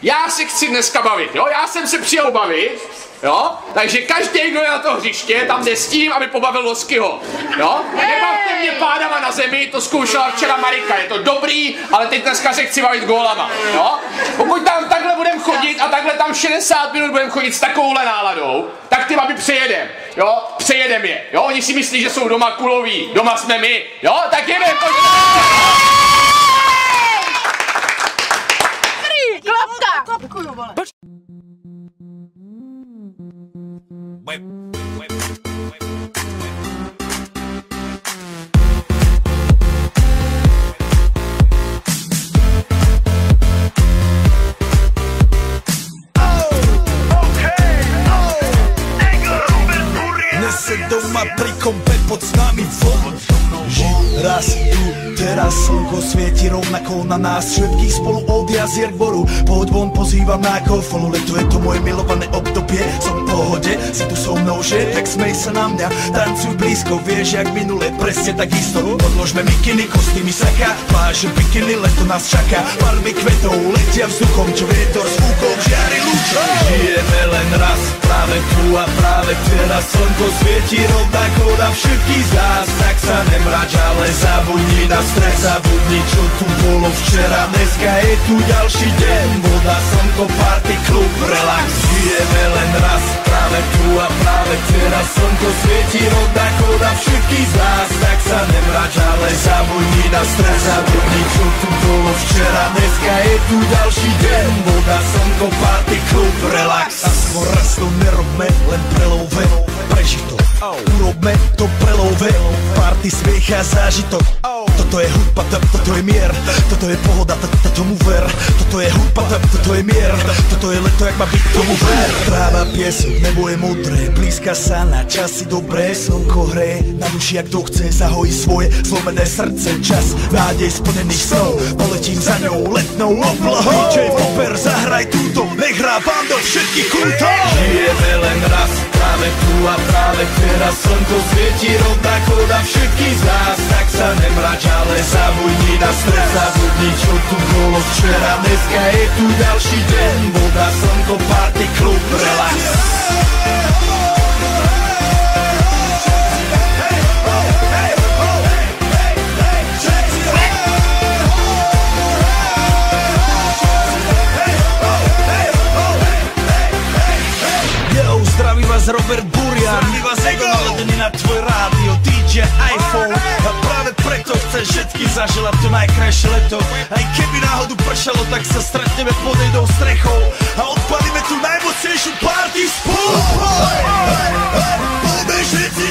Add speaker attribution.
Speaker 1: já se chci dneska bavit, jo? Já jsem se přijel bavit, jo? Takže každý, kdo je na to hřiště, tam jde s tím, aby pobavil Loskyho, jo? Nebavte mě pádama na zemi, to zkoušela včera Marika, je to dobrý, ale teď dneska se chci bavit gólama, jo? Pokud tam takhle budeme chodit a takhle tam 60 minut budeme chodit s takovouhle náladou, tak ty babi přejedem, jo? Přejedem je, jo? Oni si myslí, že jsou doma kuloví, doma jsme my, jo? Tak jedem, pojďme!
Speaker 2: Klapka!
Speaker 3: Dnes se doma pri kompe pod nami von. Raz tu, teraz slnko svieti rovnako na nás všetkých spolu od jazier k boru. Pohoď von, pozývam na kofolu, leto je to moje milované obdobie. Som v pohode, si tu so mnou, že? Tak smej sa na mňa, tancuj blízko, vieš jak minule, presne tak isto. Odložme mikiny, kostýmy saka, pláže bikiny, leto nás čaká. Farby kvetov letia vzduchom, čo vietor s fúkom žiari lúčom. Žijeme len raz, práve tu a práve teraz slnko svieti rovnako na všetkých z nás. Tak sa nemrač, ale zabudni na stres, zabudni čo tu bolo včera. Dneska je tu ďalší deň, voda, slnko, party, klub, relax. Žijeme len raz, práve tu a práve teraz slnko svieti rovnako na všetkých z nás. Tak sa nemrač, ale zabudni na stres, zabudni čo tu bolo včera. Dneska je tu ďalší deň, voda, slnko, party, klub, relax. Aspoň raz to nerobme, len prelove, prežito. Urobme to prelove, party, smiech a zážitok. Toto je hudba, toto je mier, toto je pohoda, tomu ver. Toto je hudba, toto je mier, toto je leto, jak má byť, tomu ver. Tráva, piesok, nebo je modré, blízka sa na časy dobré. Slnko hreje na duši, jak to chce, zahojí svoje zlomené srdce. Čas nádej splnených snov, poletím za ňou letnou oblohou. DJ Popper, zahraj túto, nech hrá vám do všetkých kútov. Žijeme len raz, práve tu a práve teraz slnko svieti rovnako na všetkých z nás. Tak sa nemrač, ale zabudni na stres, zabudni čo tu bolo včera. Dneska je tu ďalší deň, voda, slnko, party, klub, relax. Zdraví vás Robert Burian, zdraví vás Ego naladený na tvoj rádio, DJ iPhone. A práve preto chcem všetky zaželať to najkrajšie leto. Aj keby náhodu pršalo, tak sa stretneme pod jednou strechou a odpalíme tu najmocnejšiu party spolu. Poďme všetci